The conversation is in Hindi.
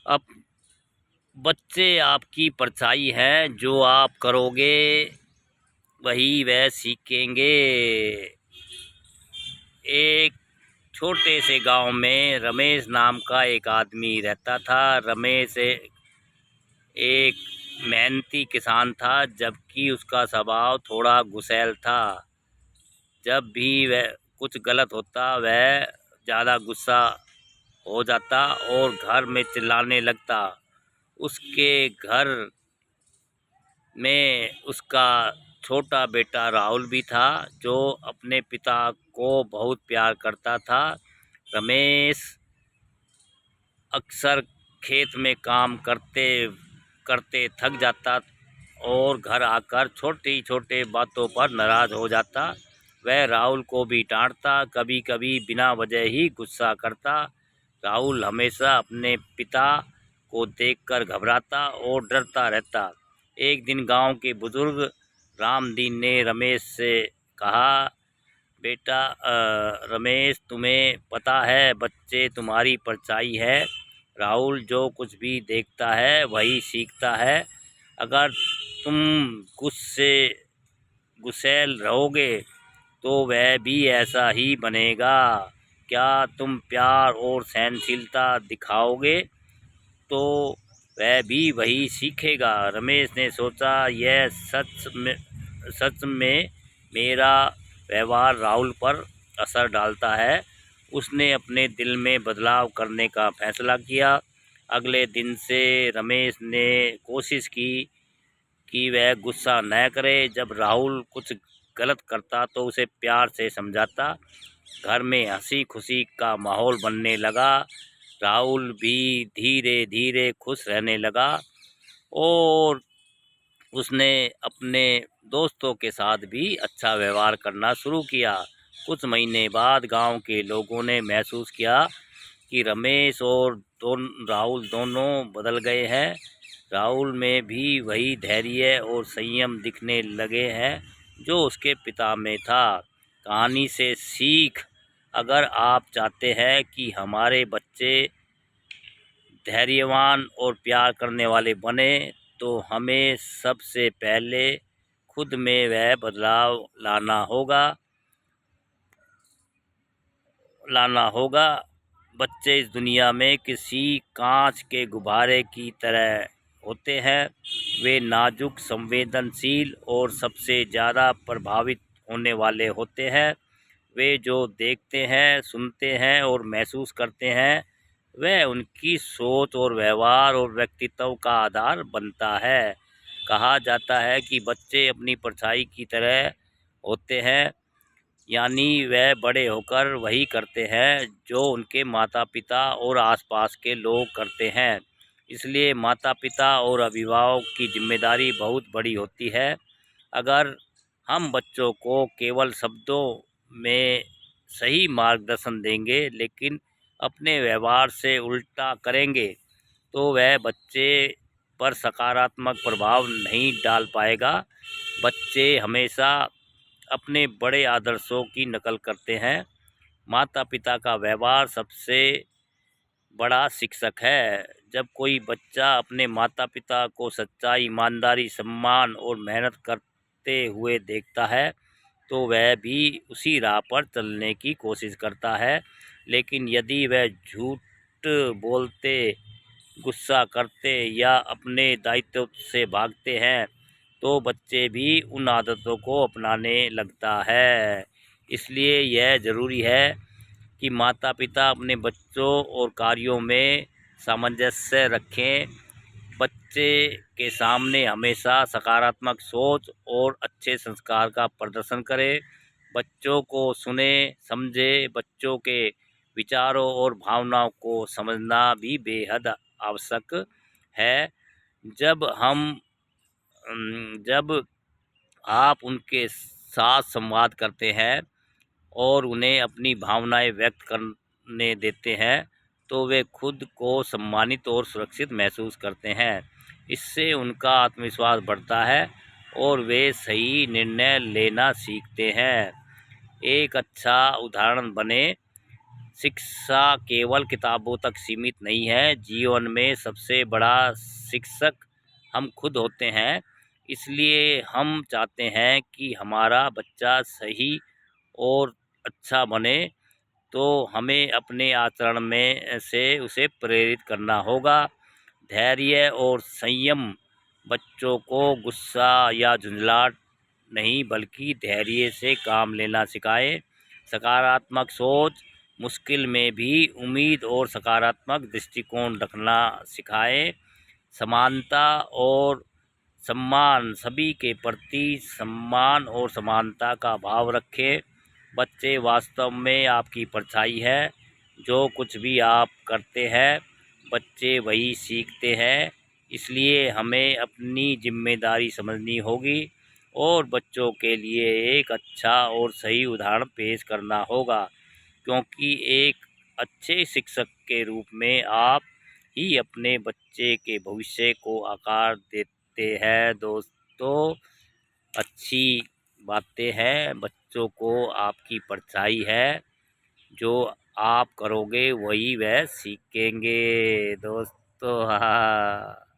अब बच्चे आपकी परछाई हैं, जो आप करोगे वही वह सीखेंगे। एक छोटे से गांव में रमेश नाम का एक आदमी रहता था। रमेश एक मेहनती किसान था, जबकि उसका स्वभाव थोड़ा गुस्सैल था। जब भी वह कुछ गलत होता वह ज़्यादा गुस्सा हो जाता और घर में चिल्लाने लगता। उसके घर में उसका छोटा बेटा राहुल भी था, जो अपने पिता को बहुत प्यार करता था। रमेश अक्सर खेत में काम करते करते थक जाता और घर आकर छोटी छोटी बातों पर नाराज हो जाता। वह राहुल को भी डांटता, कभी कभी बिना वजह ही गुस्सा करता। राहुल हमेशा अपने पिता को देखकर घबराता और डरता रहता। एक दिन गांव के बुजुर्ग रामदीन ने रमेश से कहा, बेटा रमेश, तुम्हें पता है बच्चे तुम्हारी परछाई है। राहुल जो कुछ भी देखता है वही सीखता है। अगर तुम गुस्से गुस्सैल रहोगे तो वह भी ऐसा ही बनेगा। क्या तुम प्यार और सहनशीलता दिखाओगे तो वह भी वही सीखेगा। रमेश ने सोचा, यह सच में मेरा व्यवहार राहुल पर असर डालता है। उसने अपने दिल में बदलाव करने का फैसला किया। अगले दिन से रमेश ने कोशिश की कि वह गुस्सा न करे। जब राहुल कुछ गलत करता तो उसे प्यार से समझाता। घर में हंसी खुशी का माहौल बनने लगा। राहुल भी धीरे धीरे खुश रहने लगा और उसने अपने दोस्तों के साथ भी अच्छा व्यवहार करना शुरू किया। कुछ महीने बाद गांव के लोगों ने महसूस किया कि रमेश और राहुल दोनों बदल गए हैं। राहुल में भी वही धैर्य और संयम दिखने लगे हैं जो उसके पिता में था। कहानी से सीख, अगर आप चाहते हैं कि हमारे बच्चे धैर्यवान और प्यार करने वाले बने, तो हमें सबसे पहले खुद में वह बदलाव लाना होगा। बच्चे इस दुनिया में किसी कांच के गुब्बारे की तरह होते हैं। वे नाजुक, संवेदनशील और सबसे ज़्यादा प्रभावित होने वाले होते हैं। वे जो देखते हैं, सुनते हैं और महसूस करते हैं, वह उनकी सोच और व्यवहार और व्यक्तित्व का आधार बनता है। कहा जाता है कि बच्चे अपनी परछाई की तरह होते हैं, यानी वह बड़े होकर वही करते हैं जो उनके माता पिता और आसपास के लोग करते हैं। इसलिए माता पिता और अभिभावक की जिम्मेदारी बहुत बड़ी होती है। अगर हम बच्चों को केवल शब्दों में सही मार्गदर्शन देंगे लेकिन अपने व्यवहार से उल्टा करेंगे, तो वह बच्चे पर सकारात्मक प्रभाव नहीं डाल पाएगा। बच्चे हमेशा अपने बड़े आदर्शों की नकल करते हैं। माता पिता का व्यवहार सबसे बड़ा शिक्षक है। जब कोई बच्चा अपने माता पिता को सच्चाई, ईमानदारी, सम्मान और मेहनत करते हुए देखता है, तो वह भी उसी राह पर चलने की कोशिश करता है। लेकिन यदि वह झूठ बोलते, गुस्सा करते या अपने दायित्व से भागते हैं, तो बच्चे भी उन आदतों को अपनाने लगता है। इसलिए यह ज़रूरी है कि माता पिता अपने बच्चों और कार्यों में सामंजस्य रखें। बच्चे के सामने हमेशा सकारात्मक सोच और अच्छे संस्कार का प्रदर्शन करें। बच्चों को सुने, समझे। बच्चों के विचारों और भावनाओं को समझना भी बेहद आवश्यक है। जब हम जब आप उनके साथ संवाद करते हैं और उन्हें अपनी भावनाएं व्यक्त करने देते हैं, तो वे खुद को सम्मानित और सुरक्षित महसूस करते हैं। इससे उनका आत्मविश्वास बढ़ता है और वे सही निर्णय लेना सीखते हैं। एक अच्छा उदाहरण बने। शिक्षा केवल किताबों तक सीमित नहीं है। जीवन में सबसे बड़ा शिक्षक हम खुद होते हैं। इसलिए हम चाहते हैं कि हमारा बच्चा सही और अच्छा बने, तो हमें अपने आचरण में से उसे प्रेरित करना होगा। धैर्य और संयम बच्चों को गुस्सा या झुंझलाहट नहीं बल्कि धैर्य से काम लेना सिखाए। सकारात्मक सोच, मुश्किल में भी उम्मीद और सकारात्मक दृष्टिकोण रखना सिखाए। समानता और सम्मान, सभी के प्रति सम्मान और समानता का भाव रखें। बच्चे वास्तव में आपकी परछाई है। जो कुछ भी आप करते हैं, बच्चे वही सीखते हैं। इसलिए हमें अपनी जिम्मेदारी समझनी होगी और बच्चों के लिए एक अच्छा और सही उदाहरण पेश करना होगा, क्योंकि एक अच्छे शिक्षक के रूप में आप ही अपने बच्चे के भविष्य को आकार देते हैं। दोस्तों, अच्छी बातें हैं, बच्चों को आपकी परछाई है। जो आप करोगे वही वह सीखेंगे दोस्तों। हाँ।